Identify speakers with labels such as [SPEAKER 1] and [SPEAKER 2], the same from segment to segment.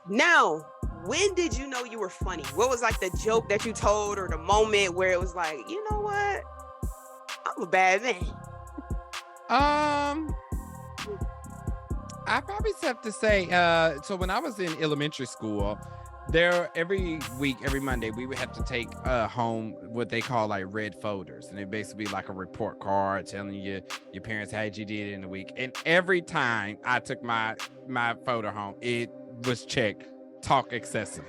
[SPEAKER 1] Now, when did you know you were funny? What was like the joke that you told or the moment where it was like, you know what? I'm a bad man.
[SPEAKER 2] Um, I probably have to say, so when I was in elementary school, every week, every Monday, we would have to take home what they call like red folders, and it basically be like a report card telling you your parents how you did in the week. And every time I took my folder home, it was checked talk excessive.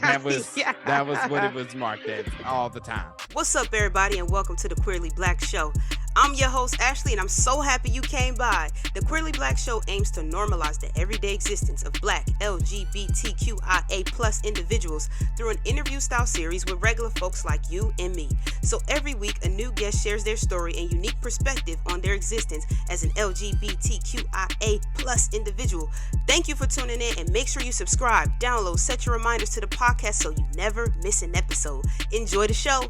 [SPEAKER 2] That was
[SPEAKER 1] Yeah.
[SPEAKER 2] that was what it was marked as all the time.
[SPEAKER 1] What's up, everybody, and welcome to the Queerly Blax Show. I'm your host, Ashley, and I'm so happy you came by. The Queerly Blax Show aims to normalize the everyday existence of Black, LGBTQIA plus individuals through an interview-style series with regular folks like you and me. So every week, a new guest shares their story and unique perspective on their existence as an LGBTQIA plus individual. Thank you for tuning in, and make sure you subscribe, download, set your reminders to the podcast so you never miss an episode. Enjoy the show.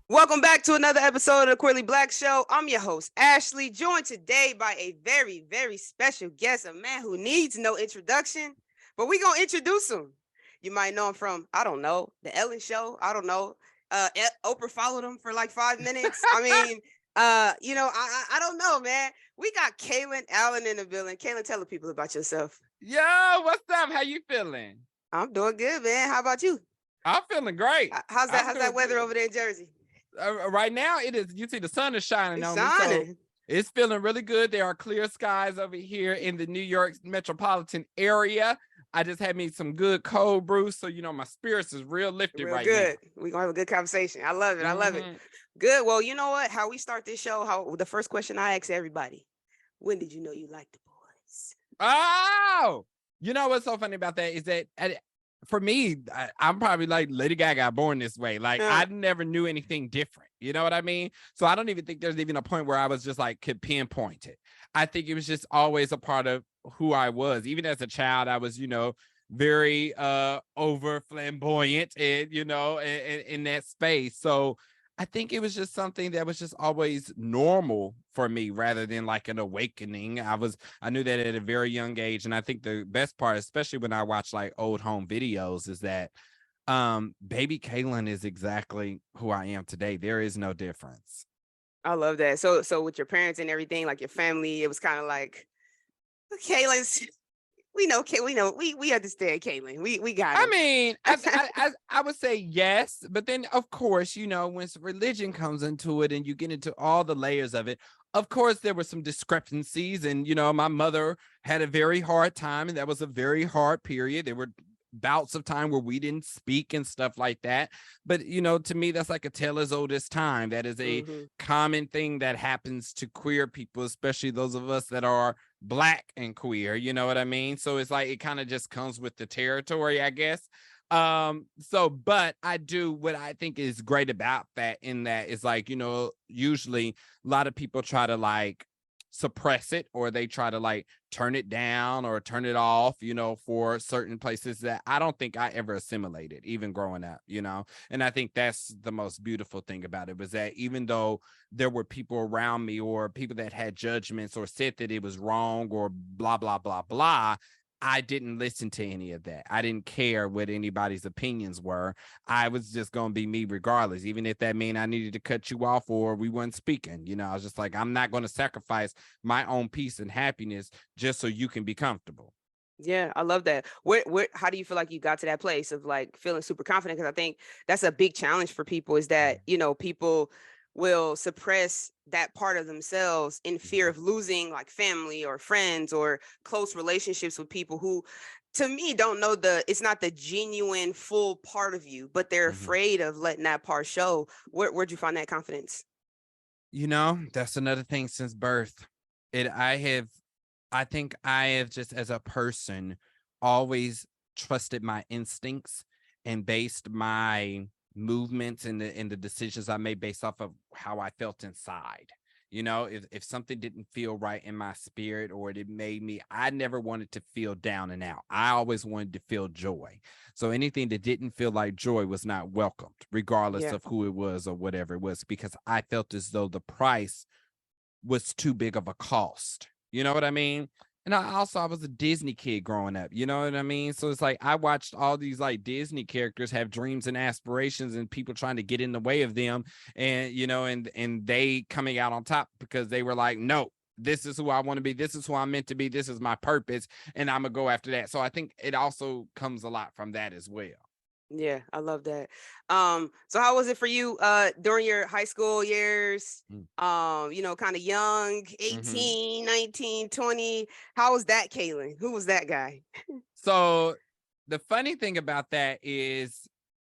[SPEAKER 1] Welcome back to another episode of the Queerly Blax Show. I'm your host, Ashley, joined today by a very, very special guest, a man who needs no introduction, but we're going to introduce him. You might know him from, I don't know, The Ellen Show. I don't know. Oprah followed him for like 5 minutes. I mean, I don't know, man. We got Kalen Allen in the building. Kalen, tell the people about yourself.
[SPEAKER 2] Yo, what's up? How you feeling?
[SPEAKER 1] I'm doing good, man. How about you?
[SPEAKER 2] I'm feeling great.
[SPEAKER 1] How's that weather over there in Jersey?
[SPEAKER 2] Right now it is, you see the sun is shining on me, so it's feeling really good. There are clear skies over here in the New York metropolitan area. I just had me some good cold brew, so my spirits is real lifted right
[SPEAKER 1] good
[SPEAKER 2] now.
[SPEAKER 1] We're gonna have a good conversation. I love it. I love it. Good. Well, you know what, how we start this show, the first question I ask everybody: when did you know you liked the boys?
[SPEAKER 2] Oh, you know what's so funny about that is that for me, I'm probably like Lady Gaga, born this way. Like I never knew anything different. You know what I mean? So I don't even think there's even a point where I was just like could pinpoint it. I think it was just always a part of who I was. Even as a child, I was, very over flamboyant and, in that space. So I think it was just something that was just always normal for me rather than like an awakening. I knew that at a very young age. And I think the best part, especially when I watch like old home videos, is that baby Kalen is exactly who I am today. There is no difference.
[SPEAKER 1] I love that. So with your parents and everything, like your family, it was kind of like, Kalen's, we understand Kalen. We got him.
[SPEAKER 2] I mean, I would say yes, but then of course, when religion comes into it and you get into all the layers of it, of course there were some discrepancies, and my mother had a very hard time, and that was a very hard period. There were bouts of time where we didn't speak and stuff like that, but to me that's like a tale as old as time. That is a common thing that happens to queer people, especially those of us that are Black and queer, you know what I mean? So it's like it kind of just comes with the territory, I guess. But I do what I think is great about that, in that is like, usually a lot of people try to like suppress it, or they try to like turn it down or turn it off, for certain places that I don't think I ever assimilated, even growing up, and I think that's the most beautiful thing about it, was that even though there were people around me or people that had judgments or said that it was wrong or blah, blah, blah, blah, I didn't listen to any of that. I didn't care what anybody's opinions were. I was just going to be me regardless, even if that meant I needed to cut you off or we weren't speaking. I was just like, I'm not going to sacrifice my own peace and happiness just so you can be comfortable.
[SPEAKER 1] Yeah, I love that. How do you feel like you got to that place of like feeling super confident? Because I think that's a big challenge for people, is that, people will suppress that part of themselves in fear of losing like family or friends or close relationships with people who, to me, don't know it's not the genuine full part of you, but they're afraid of letting that part show. Where'd you find that confidence?
[SPEAKER 2] That's another thing since birth. I think I have just, as a person, always trusted my instincts and based my movements and the decisions I made based off of how I felt inside. If something didn't feel right in my spirit, or it made me, I never wanted to feel down and out. I always wanted to feel joy. So anything that didn't feel like joy was not welcomed, regardless of who it was or whatever it was, because I felt as though the price was too big of a cost. You know what I mean? And I was a Disney kid growing up, you know what I mean? So it's like I watched all these like Disney characters have dreams and aspirations and people trying to get in the way of them, and and they coming out on top because they were like, no, this is who I want to be, this is who I'm meant to be, this is my purpose, and I'm gonna go after that. So I think it also comes a lot from that as well.
[SPEAKER 1] Yeah, I love that. So how was it for you during your high school years? Kind of young,
[SPEAKER 2] Mm-hmm.
[SPEAKER 1] 18, 19, 20. How was that, Kalen? Who was that guy?
[SPEAKER 2] So the funny thing about that is,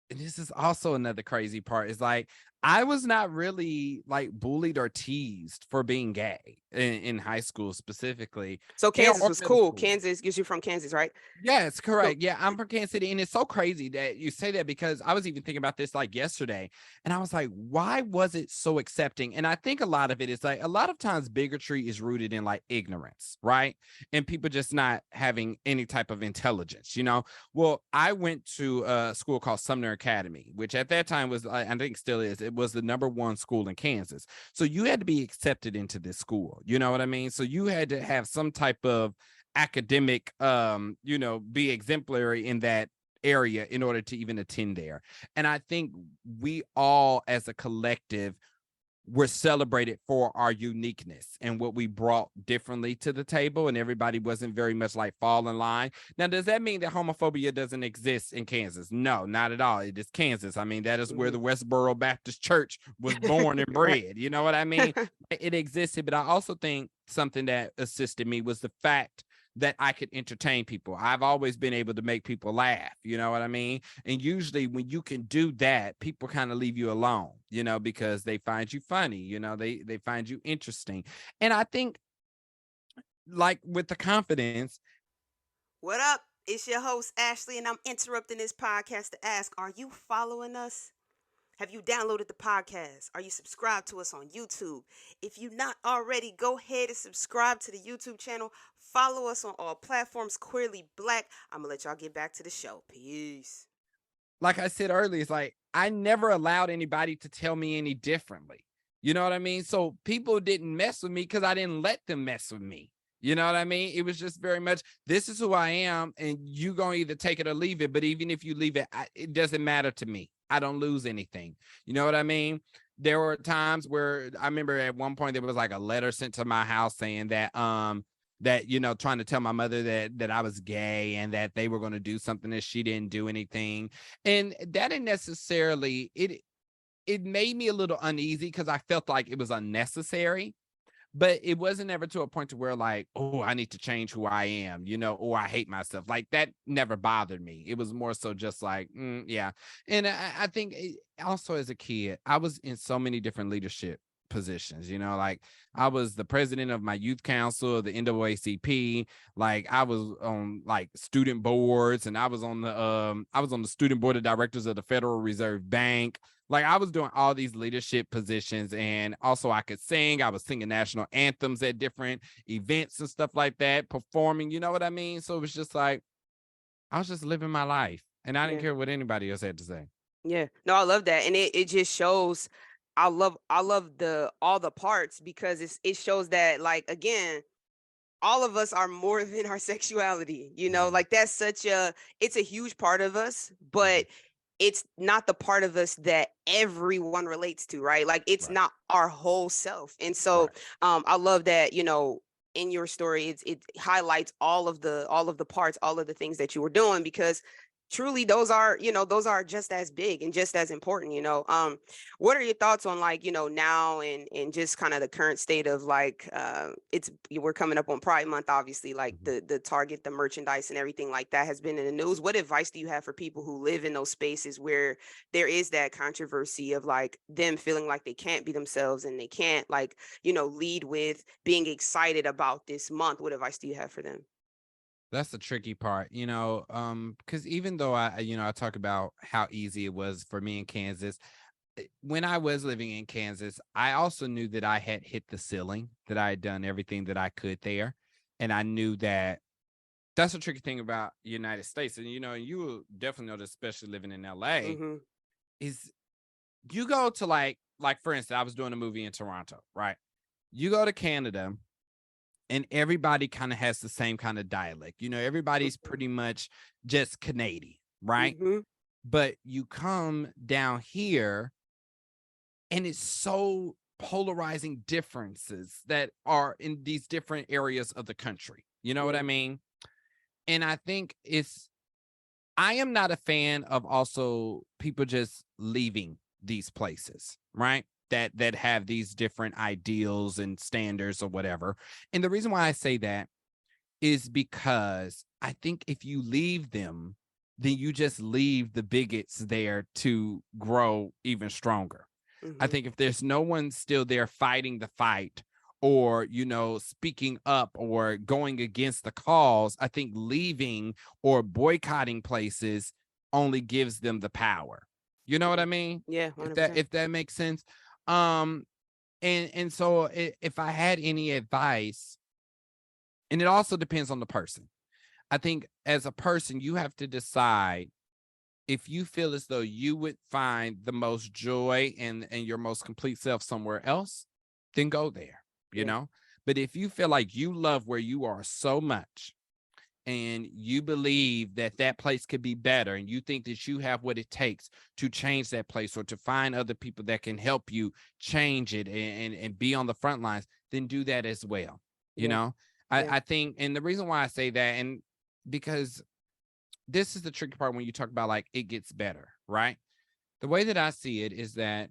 [SPEAKER 2] and this is also another crazy part, is like I was not really like bullied or teased for being gay in high school specifically,
[SPEAKER 1] So
[SPEAKER 2] and
[SPEAKER 1] Kansas
[SPEAKER 2] or
[SPEAKER 1] was
[SPEAKER 2] middle
[SPEAKER 1] cool.
[SPEAKER 2] school.
[SPEAKER 1] Kansas, because you're from Kansas, right?
[SPEAKER 2] Yes,
[SPEAKER 1] So
[SPEAKER 2] correct. Yeah, I'm from Kansas City, and it's so crazy that you say that because I was even thinking about this like yesterday, and I was like, why was it so accepting? And I think a lot of it is like a lot of times bigotry is rooted in like ignorance, right? And people just not having any type of intelligence, you know? Well, I went to a school called Sumner Academy, which at that time was, I think still is, it was the #1 school in Kansas. So you had to be accepted into this school, you know what I mean? So you had to have some type of academic be exemplary in that area in order to even attend there. And I think we all as a collective were celebrated for our uniqueness and what we brought differently to the table, and everybody wasn't very much like fall in line. Now, does that mean that homophobia doesn't exist in Kansas? No, not at all. It is Kansas. I mean, that is where the
[SPEAKER 1] mhm.
[SPEAKER 2] Westboro Baptist Church was born and
[SPEAKER 1] Right.
[SPEAKER 2] bred, you know what I mean? It existed, but I also think something that assisted me was the fact that I could entertain people. I've always been able to make people laugh, you know what I mean? And usually when you can do that, people kind of leave you alone, because they find you funny, they find you interesting. And I think like with the confidence.
[SPEAKER 1] What up? It's your host, Ashley, and I'm interrupting this podcast to ask, are you following us? Have you downloaded the podcast? Are you subscribed to us on YouTube? If you're not already, go ahead and subscribe to the YouTube channel. Follow us on all platforms, Queerly Black. I'm going to let y'all get back to the show. Peace.
[SPEAKER 2] Like I said earlier, it's like I never allowed anybody to tell me any differently. You know what I mean? So people didn't mess with me because I didn't let them mess with me. You know what I mean? It was just very much, this is who I am, and you gonna either take it or leave it. But even if you leave it, it doesn't matter to me. I don't lose anything. You know what I mean? There were times where I remember at one point there was like a letter sent to my house saying that trying to tell my mother that I was gay and that they were going to do something that she didn't do anything. And that didn't necessarily, it made me a little uneasy because I felt like it was unnecessary, but it wasn't ever to a point to where like, oh, I need to change who I am, or I hate myself. Like that never bothered me. It was more so just like, yeah. And I think also as a kid, I was in so many different leadership positions, like I was the president of my youth council, the NAACP. Like I was on like student boards, and I was on the student board of directors of the Federal Reserve Bank. Like I was doing all these leadership positions, and also I could sing. I was singing national anthems at different events and stuff like that, performing, you know what I mean? So it was just like I was just living my life, and I didn't
[SPEAKER 1] Yeah.
[SPEAKER 2] care what anybody else had to say.
[SPEAKER 1] Yeah. No, I love that. And it just shows I love the all the parts because it shows that like again, all of us are more than our sexuality,
[SPEAKER 2] Mhm,
[SPEAKER 1] like that's such a it's a huge part of us,
[SPEAKER 2] mhm.
[SPEAKER 1] but it's not the part of us that everyone relates to, right? Like it's
[SPEAKER 2] Right,
[SPEAKER 1] not our whole self. And so
[SPEAKER 2] right.
[SPEAKER 1] I love that, in your story it highlights all of the parts, all of the things that you were doing because truly those are just as big and just as important. What are your thoughts on like now and just kind of the current state of like it's we're coming up on Pride Month, obviously, like
[SPEAKER 2] Mhm.
[SPEAKER 1] the Target, the merchandise and everything like that has been in the news. What advice do you have for people who live in those spaces where there is that controversy of like them feeling like they can't be themselves and they can't like lead with being excited about this month? What advice do you have for them?
[SPEAKER 2] That's the tricky part, because even though I talk about how easy it was for me in Kansas, when I was living in Kansas, I also knew that I had hit the ceiling, that I had done everything that I could there. And I knew that that's a tricky thing about United States. And, and you will definitely know this, especially living in LA,
[SPEAKER 1] Hmm.
[SPEAKER 2] is you go to like for instance, I was doing a movie in Toronto, right? You go to Canada and everybody kind of has the same kind of dialect. You know, everybody's pretty much just Canadian, right?
[SPEAKER 1] Mm-hmm.
[SPEAKER 2] But you come down here and it's so polarizing differences that are in these different areas of the country. You know what I mean? And I think I am not a fan of also people just leaving these places, right? That have these different ideals and standards or whatever. And the reason why I say that is because I think if you leave them, then you just leave the bigots there to grow even stronger. I
[SPEAKER 1] Mm-hmm.
[SPEAKER 2] think if there's no one still there fighting the fight or, you know, speaking up or going against the cause, I think leaving or boycotting places only gives them the power. You know what I mean?
[SPEAKER 1] Yeah,
[SPEAKER 2] If
[SPEAKER 1] 100%.
[SPEAKER 2] that makes sense. Um, and so if I had any advice, and it also depends on the person. I think as a person, you have to decide if you feel as though you would find the most joy and your most complete self somewhere else, then go there, you
[SPEAKER 1] Yeah.
[SPEAKER 2] know? But if you feel like you love where you are so much and you believe that that place could be better and you think that you have what it takes to change that place or to find other people that can help you change it and be on the front lines, then do that as well. You
[SPEAKER 1] Yeah.
[SPEAKER 2] know,
[SPEAKER 1] Yeah.
[SPEAKER 2] I think, and the reason why I say that, and because this is the tricky part when you talk about like it gets better, right? The way that I see it is that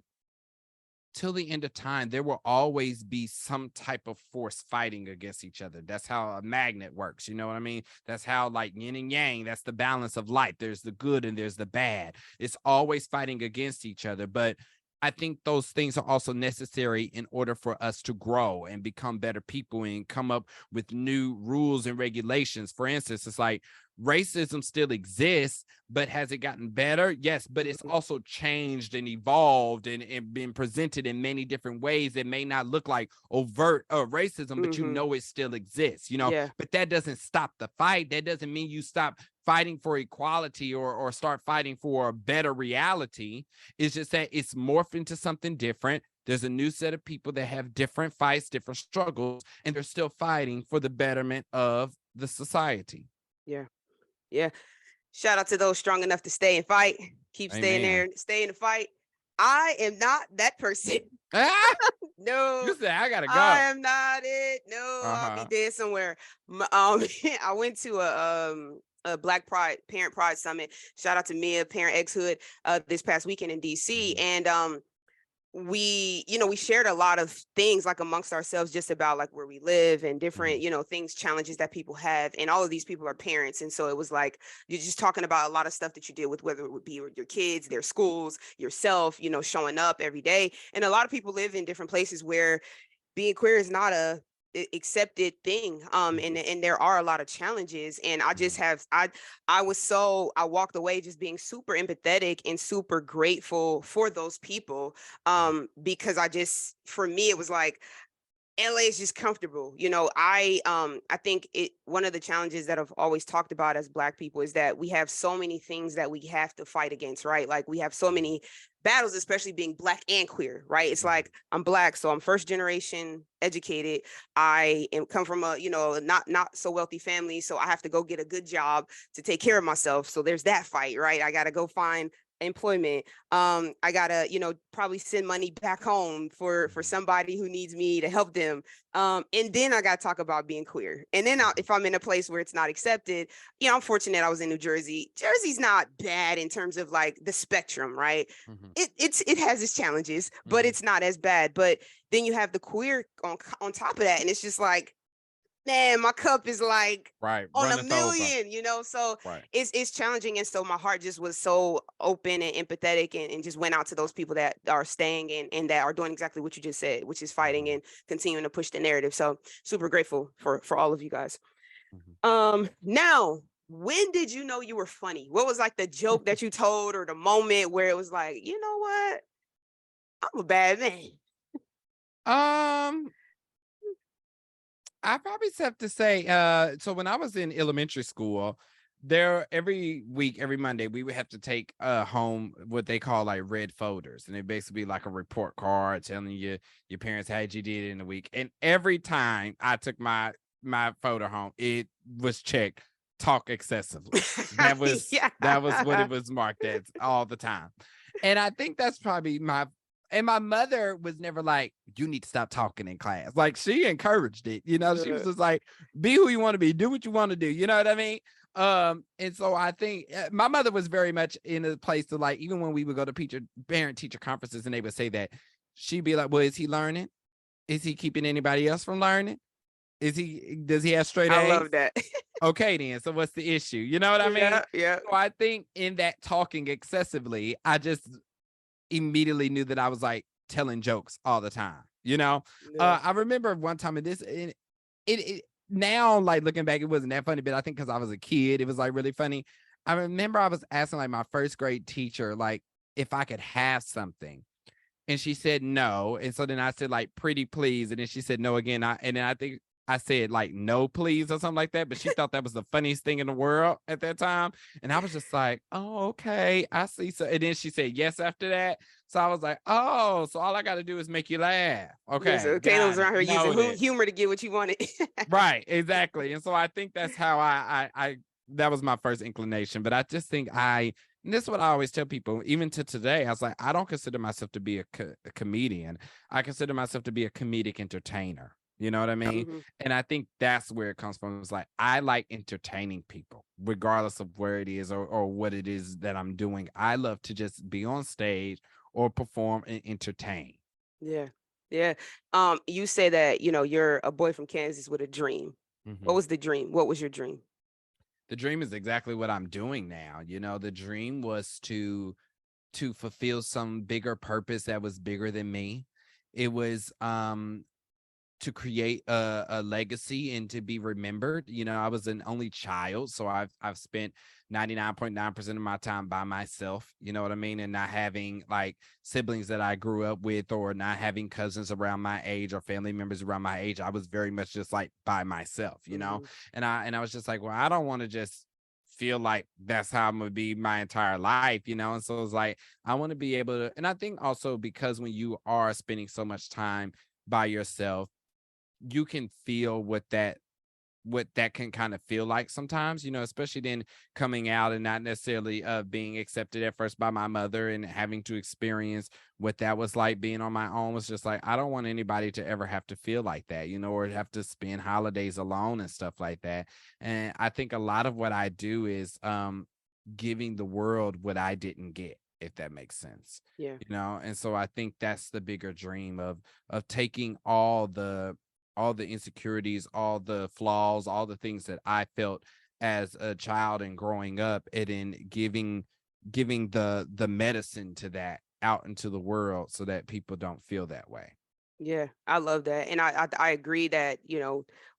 [SPEAKER 2] till the end of time, there will always be some type of force fighting against each other. That's how a magnet works. You know what I mean? That's how like yin and yang, that's the balance of life. There's the good and there's the bad. It's always fighting against each other. But I think those things are also necessary in order for us to grow and become better people and come up with new rules and regulations. For instance, it's like racism still exists, but has it gotten better? Yes, but it's also changed and evolved and been presented in many different ways that may not look like overt racism, but you
[SPEAKER 1] Mm-hmm.
[SPEAKER 2] know it still exists, you know.
[SPEAKER 1] Yeah.
[SPEAKER 2] But that doesn't stop the fight. That doesn't mean you stop fighting for equality or start fighting for a better reality. It's just that it's morphed into something different. There's a new set of people that have different fights, different struggles, and they're still fighting for the betterment of the society.
[SPEAKER 1] Yeah. Yeah. Shout out to those strong enough to stay and fight. Keep staying
[SPEAKER 2] Amen.
[SPEAKER 1] there, stay in the fight. I am not that person.
[SPEAKER 2] Ah,
[SPEAKER 1] No,
[SPEAKER 2] you said I gotta
[SPEAKER 1] I
[SPEAKER 2] go.
[SPEAKER 1] am not it. No, I'll be
[SPEAKER 2] Uh-huh.
[SPEAKER 1] dead somewhere. I went to a Black Pride Parent Pride Summit. Shout out to Mia, Parent X Hood, this past weekend in DC,
[SPEAKER 2] Mhm.
[SPEAKER 1] and we shared a lot of things like amongst ourselves just about like where we live and different
[SPEAKER 2] Mhm.
[SPEAKER 1] things, challenges that people have, and all of these people are parents, and so it was like you're just talking about a lot of stuff that you deal with, whether it would be with your kids, their schools, yourself, showing up every day. And a lot of people live in different places where being queer is not a accepted thing, and
[SPEAKER 2] Mhm.
[SPEAKER 1] there are a lot of challenges, and I just
[SPEAKER 2] Mhm.
[SPEAKER 1] have I walked away just being super empathetic and super grateful for those people,
[SPEAKER 2] Mhm.
[SPEAKER 1] because I just, for me, it was like LA is just comfortable. I think it one of the challenges that I've always talked about as Black people is that we have so many things that we have to fight against, right? Like we have so
[SPEAKER 2] Mhm.
[SPEAKER 1] many battles, especially being Black and queer, right? It's
[SPEAKER 2] Mhm.
[SPEAKER 1] like I'm Black, so I'm first generation educated. I am come from a, not so wealthy family, so I have to go get a good job to take care of myself. So there's that fight, right? I got to go find employment. I gotta probably send money back home for
[SPEAKER 2] Mhm.
[SPEAKER 1] somebody who needs me to help them. And then I gotta talk about being queer, and then
[SPEAKER 2] Mhm.
[SPEAKER 1] if I'm in a place where it's not accepted, I'm fortunate I was in New Jersey. Jersey's not bad in terms of like the spectrum, right?
[SPEAKER 2] Mhm.
[SPEAKER 1] It has its challenges, but
[SPEAKER 2] Mhm.
[SPEAKER 1] it's not as bad. But then you have the queer on top of that, and it's just like, man, my cup is like
[SPEAKER 2] Right.
[SPEAKER 1] on a
[SPEAKER 2] Runneth over.
[SPEAKER 1] million, so
[SPEAKER 2] Right.
[SPEAKER 1] it's challenging. And so my heart just was so open and empathetic, and just went out to those people that are staying and that are doing exactly what you just said, which is fighting
[SPEAKER 2] Mhm.
[SPEAKER 1] and continuing to push the narrative. So super grateful for all of you guys.
[SPEAKER 2] Mhm.
[SPEAKER 1] Now, when did you know you were funny? What was like the joke that you told, or the moment where it was like, you know what, I'm a bad man?
[SPEAKER 2] Um, I probably have to say, so when I was in elementary school, there every week, every Monday, we would have to take home what they call like red folders. And it basically like a report card telling you your parents how you did in the week. And every time I took my my photo home, it was checked, talk excessively. That was
[SPEAKER 1] Yeah.
[SPEAKER 2] what it was marked as all the time. And I think that's probably my mother was never like, you need to stop talking in class. Like, she encouraged it, she was just like, be who you want to be, do what you want to do. You know what I mean? And so I think my mother was very much in a place to, like, even when we would go to parent teacher conferences and they would say that, she'd be like, well, is he learning? Is he keeping anybody else from learning? Does he have straight
[SPEAKER 1] I
[SPEAKER 2] A's?
[SPEAKER 1] love that.
[SPEAKER 2] Okay, then. So what's the issue? You know what I mean?
[SPEAKER 1] Yeah.
[SPEAKER 2] So I think in that talking excessively, I just immediately knew that I was like telling jokes all the time.
[SPEAKER 1] Yeah.
[SPEAKER 2] I remember one time it now, like, looking back, it wasn't that funny, but I think because I was a kid, it was like really funny. I remember I was asking, like, my first grade teacher, like, if I could have something. And she said no. And so then I said, like, pretty please. And then she said no again. And then I think I said, like, no, please, or something like that. But she thought that was the funniest thing in the world at that time. And I was just like, oh, okay, I see. So, and then she said yes after that. So I was like, oh, so all I got to do is make you laugh. Okay.
[SPEAKER 1] Yeah, so Kalen was around here using
[SPEAKER 2] Noted.
[SPEAKER 1] humor to get what you wanted.
[SPEAKER 2] Right, exactly. And so I think that's how I that was my first inclination. But I just think and this is what I always tell people, even to today. I was like, I don't consider myself to be a comedian. I consider myself to be a comedic entertainer. You know what I mean?
[SPEAKER 1] Mhm.
[SPEAKER 2] And I think that's where it comes from. It's like, I like entertaining people, regardless of where it is or what it is that I'm doing. I love to just be on stage or perform and entertain.
[SPEAKER 1] Yeah. Yeah. You say that, you're a boy from Kansas with a dream.
[SPEAKER 2] Mhm.
[SPEAKER 1] What was the dream? What was your dream?
[SPEAKER 2] The dream is exactly what I'm doing now. The dream was to fulfill some bigger purpose that was bigger than me. It was to create a legacy and to be remembered. I was an only child, so I've spent 99.9% of my time by myself, you know what I mean? And not having, like, siblings that I grew up with, or not having cousins around my age or family members around my age. I was very much just like by myself,
[SPEAKER 1] Mhm.
[SPEAKER 2] and I was just like, well, I don't want to just feel like that's how I'm gonna be my entire life, and so it's like, I want to be able to. And I think also because when you are spending so much time by yourself, you can feel what that can kind of feel like sometimes, especially then coming out and not necessarily being accepted at first by my mother, and having to experience what that was like being on my own. Was just like, I don't want anybody to ever have to feel like that, or have to spend holidays alone and stuff like that. And I think a lot of what I do is giving the world what I didn't get, if that makes sense.
[SPEAKER 1] Yeah.
[SPEAKER 2] And so I think that's the bigger dream of taking all the insecurities, all the flaws, all the things that I felt as a child and growing up, and in giving the medicine to that out into the world, so that people don't feel that way.
[SPEAKER 1] Yeah, I love that, and I agree that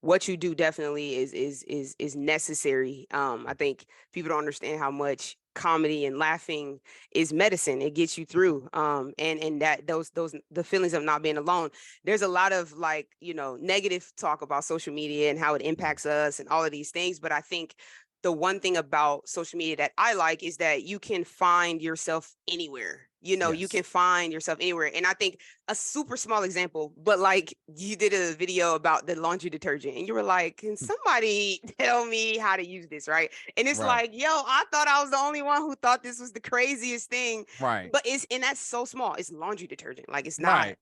[SPEAKER 1] what you do definitely is necessary. I think people don't understand how much comedy and laughing is medicine. It gets you through. And that those the feelings of not being alone. There's a lot of, like, negative talk about social media and how it impacts us and all of these things, but I think the one thing about social media that I like is that you can find yourself anywhere. You
[SPEAKER 2] Yes.
[SPEAKER 1] can find yourself anywhere. And I think a super small example, but like, you did a video about the laundry detergent and you were like, can somebody tell me how to use this? Right. And it's
[SPEAKER 2] Right.
[SPEAKER 1] like, yo, I thought I was the only one who thought this was the craziest thing.
[SPEAKER 2] Right.
[SPEAKER 1] But and that's so small. It's laundry detergent. Like, it's not.
[SPEAKER 2] Right.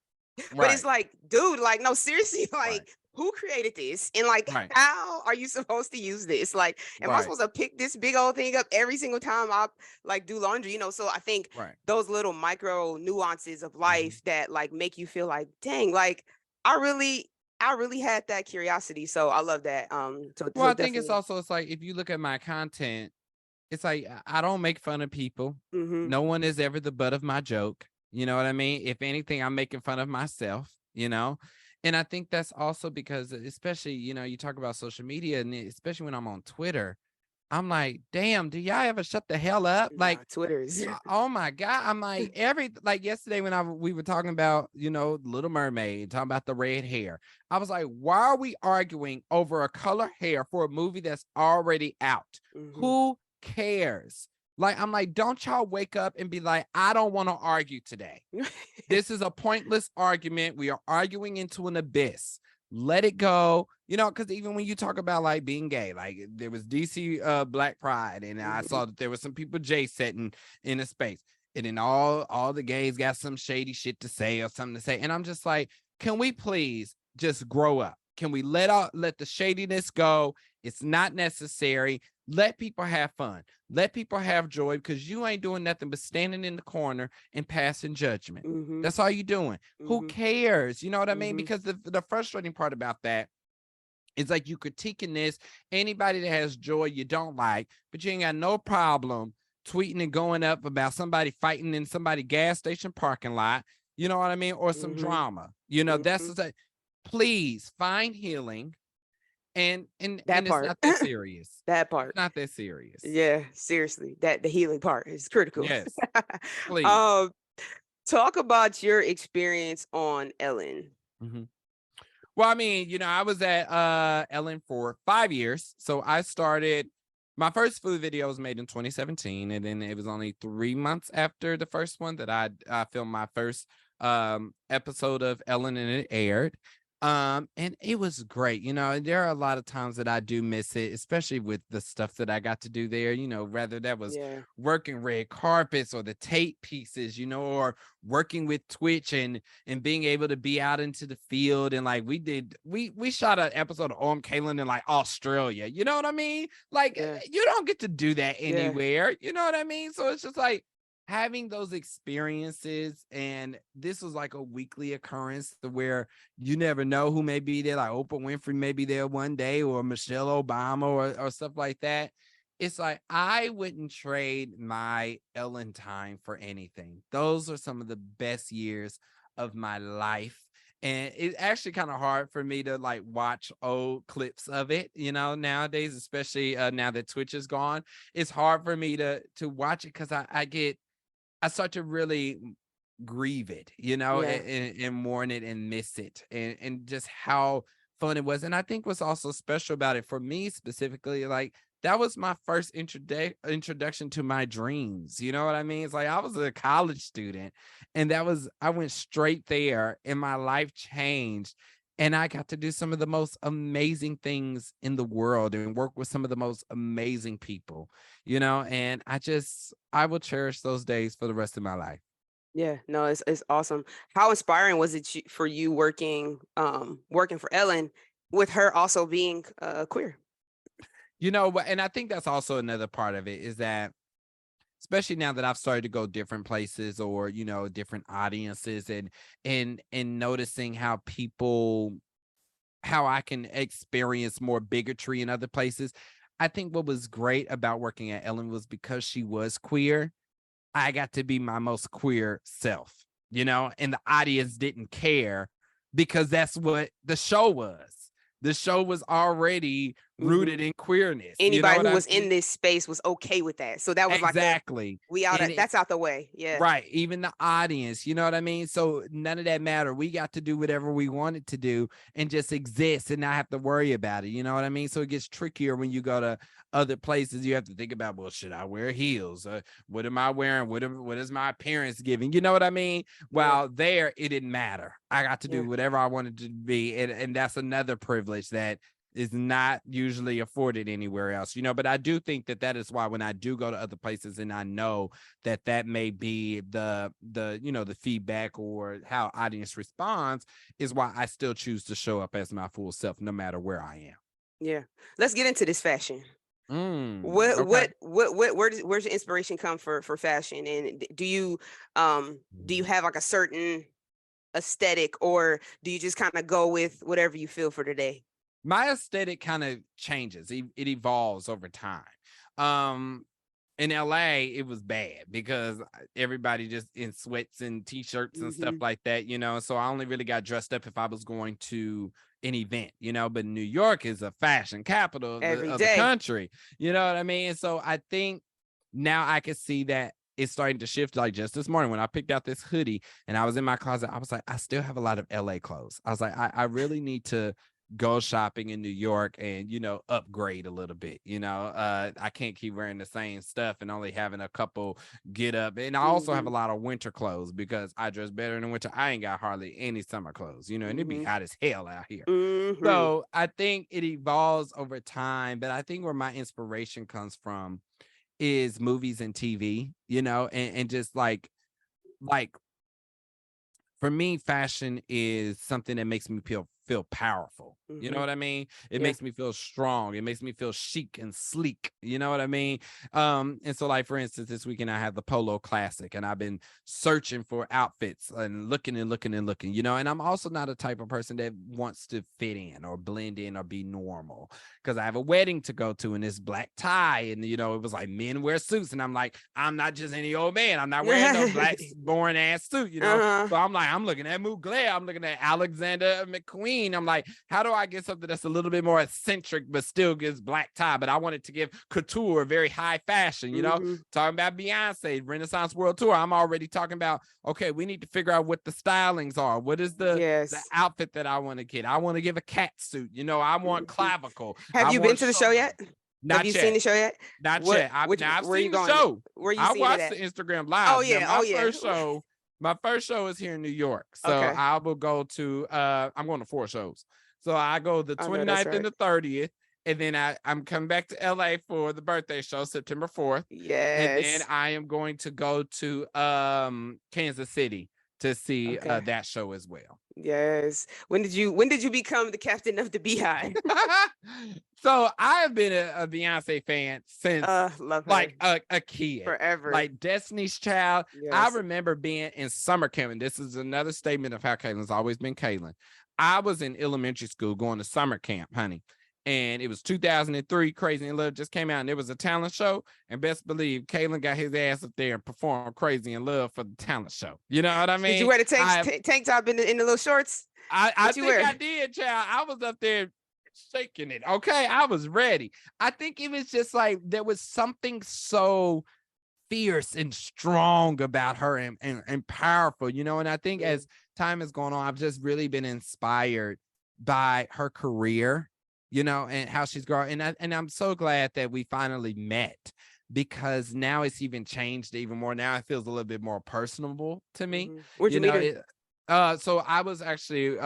[SPEAKER 1] But it's
[SPEAKER 2] Right.
[SPEAKER 1] like, dude, like, no, seriously,
[SPEAKER 2] Right.
[SPEAKER 1] like, who created this? And like,
[SPEAKER 2] Right.
[SPEAKER 1] how are you supposed to use this? Like, am I
[SPEAKER 2] Right.
[SPEAKER 1] supposed to pick this big old thing up every single time I, like, do laundry? So I think
[SPEAKER 2] Right.
[SPEAKER 1] those little micro nuances of
[SPEAKER 2] Mhm.
[SPEAKER 1] life that, like, make you feel like, dang, like, I really had that curiosity. So I love that.
[SPEAKER 2] Well,
[SPEAKER 1] So
[SPEAKER 2] I think it's
[SPEAKER 1] definitely.
[SPEAKER 2] also, it's like, if you look at my content, it's like, I don't make fun of people.
[SPEAKER 1] Hmm.
[SPEAKER 2] No one is ever the butt of my joke. You know what I mean? If anything, I'm making fun of myself, And I think that's also because, especially, you talk about social media, and especially when I'm on Twitter, I'm like, damn, do y'all ever shut the hell up?
[SPEAKER 1] Nah,
[SPEAKER 2] Like,
[SPEAKER 1] Twitter is.
[SPEAKER 2] oh my God. I'm like, like yesterday when we were talking about, Little Mermaid, talking about the red hair. I was like, why are we arguing over a color hair for a movie that's already out?
[SPEAKER 1] Mhm.
[SPEAKER 2] Who cares? Like, I'm like, don't y'all wake up and be like, I don't want to argue today. This is a pointless argument. We are arguing into an abyss. let it go, because even when you talk about like being gay, like there was DC Black Pride, and I saw that there was some people J setting in a space, and then all the gays got some shady shit to say or something to say, and I'm just like, can we please just grow up? Can we let the shadiness go? It's not necessary. Let people have fun. Let people have joy, because you ain't doing nothing but standing in the corner and passing judgment. That's all you're doing. Who cares? You know what I mean? Because the frustrating part about that is like you critiquing this, anybody that has joy you don't like, but you ain't got no problem tweeting and going up about somebody fighting in somebody gas station parking lot. You know what I mean? Or some drama. That's the please find healing. And
[SPEAKER 1] That
[SPEAKER 2] it's
[SPEAKER 1] part.
[SPEAKER 2] not that serious.
[SPEAKER 1] That part.
[SPEAKER 2] It's not that serious.
[SPEAKER 1] Yeah, seriously. The healing part is critical.
[SPEAKER 2] Yes, please.
[SPEAKER 1] Talk about your experience on Ellen.
[SPEAKER 2] Well, I mean, I was at Ellen for 5 years. So I started, my first food video was made in 2017, and then it was only 3 months after the first one that I filmed my first episode of Ellen, and it aired. And it was great. There are a lot of times that I do miss it, especially with the stuff that I got to do there, whether that was working red carpets or the tape pieces, or working with Twitch and being able to be out into the field. And like we shot an episode of Kalen in like Australia. You know what I mean? Like you don't get to do that anywhere. You know what I mean? So it's just like having those experiences, and this was like a weekly occurrence where you never know who may be there. Like Oprah Winfrey may be there one day, or Michelle Obama, or stuff like that. It's like I wouldn't trade my Ellen time for anything. Those are some of the best years of my life. And it's actually kind of hard for me to like watch old clips of it, nowadays, especially now that Twitch is gone. It's hard for me to watch it, because I start to really grieve it, and mourn it and miss it, and just how fun it was. And I think what's also special about it for me specifically, like that was my first introduction to my dreams. You know what I mean? It's like I was a college student, and I went straight there, and my life changed. And I got to do some of the most amazing things in the world and work with some of the most amazing people, and I will cherish those days for the rest of my life.
[SPEAKER 1] Yeah, no, it's awesome. How inspiring was it for you working for Ellen, with her also being queer?
[SPEAKER 2] And I think that's also another part of it, is that especially now that I've started to go different places, or different audiences, and noticing how I can experience more bigotry in other places. I think what was great about working at Ellen was because she was queer, I got to be my most queer self, and the audience didn't care, because that's what the show was. The show was already rooted in queerness.
[SPEAKER 1] Anybody who was in this space was okay with that. So that was
[SPEAKER 2] exactly.
[SPEAKER 1] That's out the way. Yeah.
[SPEAKER 2] Right. Even the audience, you know what I mean? So none of that mattered. We got to do whatever we wanted to do and just exist and not have to worry about it. You know what I mean? So it gets trickier when you go to other places. You have to think about, well, should I wear heels? What am I wearing? What is my appearance giving? You know what I mean? While there, it didn't matter. I got to do whatever I wanted to be. And that's another privilege that is not usually afforded anywhere else, but I do think that is why when I do go to other places and I know that may be the feedback or how audience responds, is why I still choose to show up as my full self no matter where I am.
[SPEAKER 1] Yeah. Let's get into this fashion. Where's your inspiration come for fashion? And do you have like a certain aesthetic, or do you just kind of go with whatever you feel for today?
[SPEAKER 2] My aesthetic kind of changes. It evolves over time. In LA, it was bad because everybody just in sweats and t-shirts and stuff like that, so I only really got dressed up if I was going to an event, but New York is a fashion capital of the country. You know what I mean? So I think now I can see that it's starting to shift. Like just this morning when I picked out this hoodie and I was in my closet, I was like, I still have a lot of LA clothes. I was like, I really need to go shopping in New York and, upgrade a little bit. I can't keep wearing the same stuff and only having a couple get up. And I also have a lot of winter clothes because I dress better in the winter. I ain't got hardly any summer clothes, and it'd be hot as hell out here. So I think it evolves over time, but I think where my inspiration comes from is movies and TV, and just like for me, fashion is something that makes me feel powerful. You know what I mean? It makes me feel strong. It makes me feel chic and sleek. You know what I mean? And so, like, for instance, this weekend I had the Polo Classic, and I've been searching for outfits and looking and looking and looking, and I'm also not a type of person that wants to fit in or blend in or be normal, because I have a wedding to go to and it's black tie, and it was like men wear suits, and I'm like, I'm not just any old man. I'm not wearing no black boring ass suit, So I'm like, I'm looking at Mugler, I'm looking at Alexander McQueen. I'm like, how do I get something that's a little bit more eccentric but still gives black tie, but I wanted to give couture, very high fashion, talking about Beyonce Renaissance World Tour. I'm already talking about, okay, we need to figure out what the stylings are. What is the outfit that I want to get? I want to give a cat suit, I want clavicle.
[SPEAKER 1] Have you been to the show yet?
[SPEAKER 2] Not
[SPEAKER 1] Have you
[SPEAKER 2] yet.
[SPEAKER 1] seen the show yet?
[SPEAKER 2] Not yet. I've seen the show.
[SPEAKER 1] Where you
[SPEAKER 2] I
[SPEAKER 1] seen
[SPEAKER 2] watched
[SPEAKER 1] it at?
[SPEAKER 2] the Instagram live.
[SPEAKER 1] Oh yeah.
[SPEAKER 2] My first show is here in New York. So I will go to I'm going to 4 shows. So I go the 29th and the 30th. And then I'm coming back to LA for the birthday show, September 4th.
[SPEAKER 1] Yes.
[SPEAKER 2] And then I am going to go to Kansas City to see that show as well.
[SPEAKER 1] Yes. When did you become the captain of the Beehive?
[SPEAKER 2] So I have been a Beyonce fan since
[SPEAKER 1] love her.
[SPEAKER 2] like a kid.
[SPEAKER 1] Forever.
[SPEAKER 2] Like Destiny's Child.
[SPEAKER 1] Yes.
[SPEAKER 2] I remember being in summer camp, and this is another statement of how Kalen's always been Kalen. I was in elementary school going to summer camp, honey. And it was 2003, Crazy in Love just came out, and there was a talent show. And best believe, Kalen got his ass up there and performed Crazy in Love for the talent show. You know what I mean?
[SPEAKER 1] Did you wear the tank top in the little shorts?
[SPEAKER 2] I think I did, child. I was up there shaking it. Okay, I was ready. I think it was just like there was something so fierce and strong about her and powerful, and I think as time has gone on, I've just really been inspired by her career, and how she's grown. And I'm so glad that we finally met, because now it's even changed even more. Now it feels a little bit more personable to me.
[SPEAKER 1] Where'd you meet her?
[SPEAKER 2] So I was actually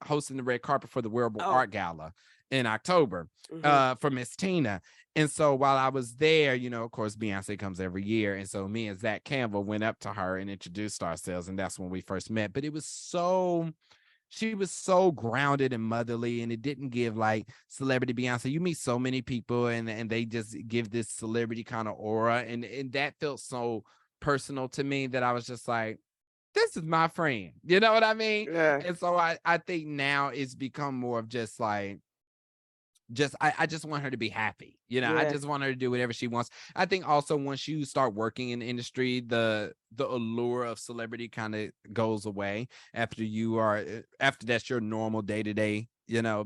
[SPEAKER 2] hosting the red carpet for the Wearable Art Gala in October for Miss Tina. And so while I was there, of course, Beyonce comes every year. And so me and Zach Campbell went up to her and introduced ourselves. And that's when we first met. But she was so grounded and motherly, and it didn't give like celebrity Beyonce. You meet so many people and they just give this celebrity kind of aura. And that felt so personal to me that I was just like, this is my friend. You know what I mean?
[SPEAKER 1] Yeah.
[SPEAKER 2] And so I think now it's become more of just like, I just want her to be happy. I just want her to do whatever she wants. I think also once you start working in the industry, the allure of celebrity kind of goes away after that's your normal day-to-day,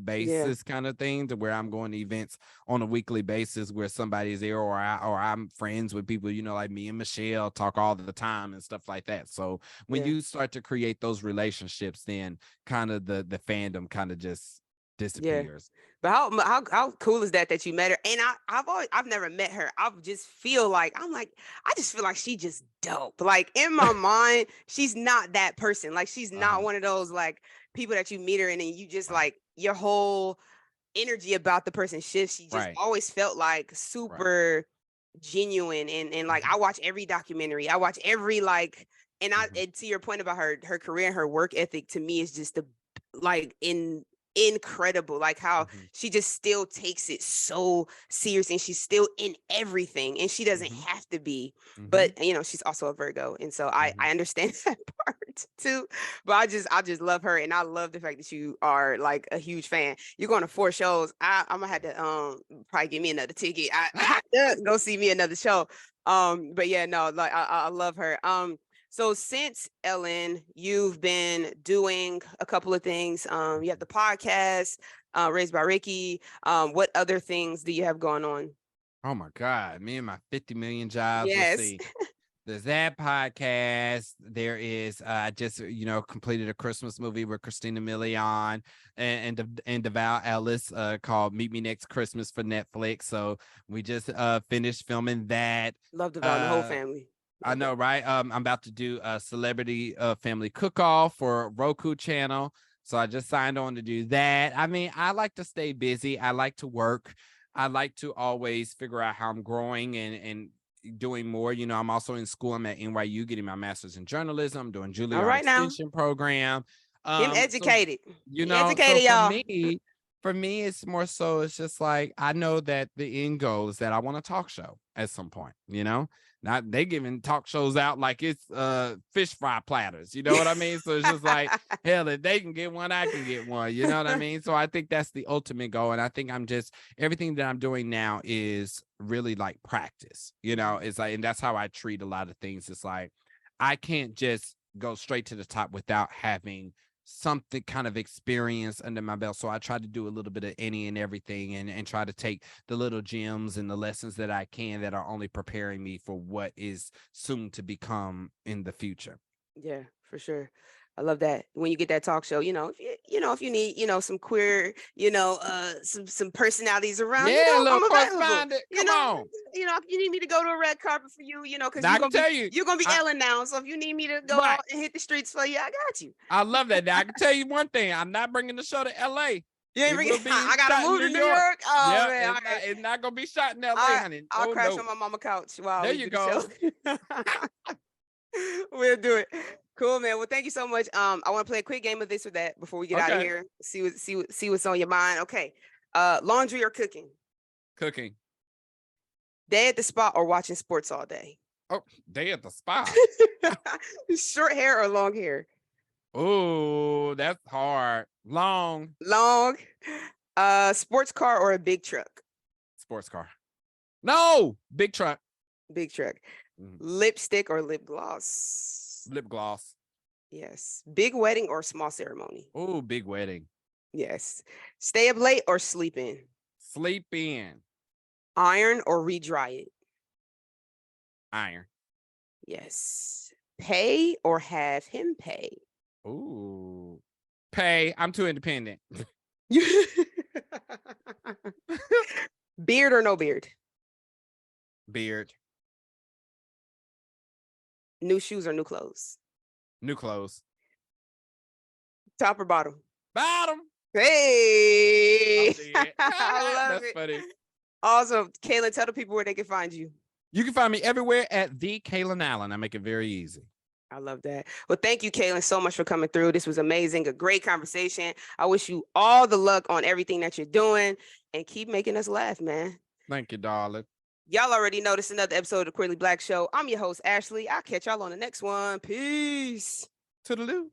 [SPEAKER 2] basis kind of thing, to where I'm going to events on a weekly basis where somebody's there, or I'm friends with people, like me and Michelle talk all the time and stuff like that. So when you start to create those relationships, then kind of the fandom kind of just disappears.
[SPEAKER 1] But how cool is that you met her? And I've never met her. I just feel like I just feel like she just dope. Like in my mind, she's not that person. Like she's not one of those like people that you meet her and then you just like your whole energy about the person shifts. She just always felt like super genuine and like I watch every documentary. I watch every like and and to your point about her career and her work ethic, to me is just incredible, like how she just still takes it so serious and she's still in everything and she doesn't have to be, but she's also a Virgo, and so I understand that part too. But I just love her, and I love the fact that you are like a huge fan. You're going to 4 shows. I'm gonna have to probably give me another ticket. I have to go see me another show. But yeah, no, like I love her. So since Ellen, you've been doing a couple of things. You have the podcast, Raised by Ricky. What other things do you have going on?
[SPEAKER 2] Oh my God, me and my 50 million jobs.
[SPEAKER 1] Yes.
[SPEAKER 2] Let's see. There's that podcast. There is I just completed a Christmas movie with Christina Milian and Deval Ellis called Meet Me Next Christmas for Netflix. So we just finished filming that.
[SPEAKER 1] Love Deval and the whole family.
[SPEAKER 2] I know, right? I'm about to do a celebrity family cook-off for Roku channel. So I just signed on to do that. I mean, I like to stay busy. I like to work. I like to always figure out how I'm growing and doing more. I'm also in school. I'm at NYU getting my master's in journalism. I'm doing Juilliard extension program.
[SPEAKER 1] Him educated.
[SPEAKER 2] So,
[SPEAKER 1] educated, y'all.
[SPEAKER 2] For me, it's more so, it's just like, I know that the end goal is that I want a talk show at some point, Not they giving talk shows out like it's fish fry platters, you know what I mean? So it's just like, hell, if they can get one, I can get one, you know what I mean? So I think that's the ultimate goal. And I think everything that I'm doing now is really like practice, it's like, and that's how I treat a lot of things. It's like, I can't just go straight to the top without having something kind of experience under my belt. So I try to do a little bit of any and everything and try to take the little gems and the lessons that I can that are only preparing me for what is soon to become in the future.
[SPEAKER 1] Yeah, for sure. I love that. When you get that talk show, if you need, some queer, some personalities around, I'm available.
[SPEAKER 2] Come on.
[SPEAKER 1] If you need me to go to a red carpet for you, because
[SPEAKER 2] you're
[SPEAKER 1] gonna be Ellen now. So if you need me to go out and hit the streets for you, I got you.
[SPEAKER 2] I love that. Now I can tell you one thing: I'm not bringing the show to LA.
[SPEAKER 1] You ain't bringing. I gotta move to New York. Oh
[SPEAKER 2] yep,
[SPEAKER 1] man,
[SPEAKER 2] it's not gonna be shot in LA, honey.
[SPEAKER 1] I'll crash on my mama couch. Wow,
[SPEAKER 2] there you go.
[SPEAKER 1] We'll do it. Cool, man. Well, thank you so much. I want to play a quick game of this or that before we get out of here. See what's on your mind. Okay. Laundry or cooking?
[SPEAKER 2] Cooking.
[SPEAKER 1] Day at the spa or watching sports all day?
[SPEAKER 2] Oh, day at the spa.
[SPEAKER 1] Short hair or long hair?
[SPEAKER 2] Oh, that's hard. Long.
[SPEAKER 1] Sports car or a big truck?
[SPEAKER 2] Sports car. No, big truck.
[SPEAKER 1] Big truck. Lipstick or lip gloss?
[SPEAKER 2] Lip gloss.
[SPEAKER 1] Yes. Big wedding or small ceremony?
[SPEAKER 2] Oh, big wedding.
[SPEAKER 1] Yes. Stay up late or sleep in?
[SPEAKER 2] Sleep in.
[SPEAKER 1] Iron or re-dry it?
[SPEAKER 2] Iron.
[SPEAKER 1] Yes. Pay or have him pay?
[SPEAKER 2] Ooh. Pay. I'm too independent.
[SPEAKER 1] Beard or no beard?
[SPEAKER 2] Beard.
[SPEAKER 1] New shoes or new clothes?
[SPEAKER 2] New clothes.
[SPEAKER 1] Top or bottom?
[SPEAKER 2] Bottom.
[SPEAKER 1] Hey.
[SPEAKER 2] I love it. That's funny.
[SPEAKER 1] Awesome. Kalen, tell the people where they can find you.
[SPEAKER 2] You can find me everywhere at the Kalen Allen. I make it very easy.
[SPEAKER 1] I love that. Well, thank you, Kalen, so much for coming through. This was amazing. A great conversation. I wish you all the luck on everything that you're doing and keep making us laugh, man.
[SPEAKER 2] Thank you, darling.
[SPEAKER 1] Y'all already noticed another episode of the Queerly Blax Show. I'm your host, Ashley. I'll catch y'all on the next one. Peace.
[SPEAKER 2] Toodaloo.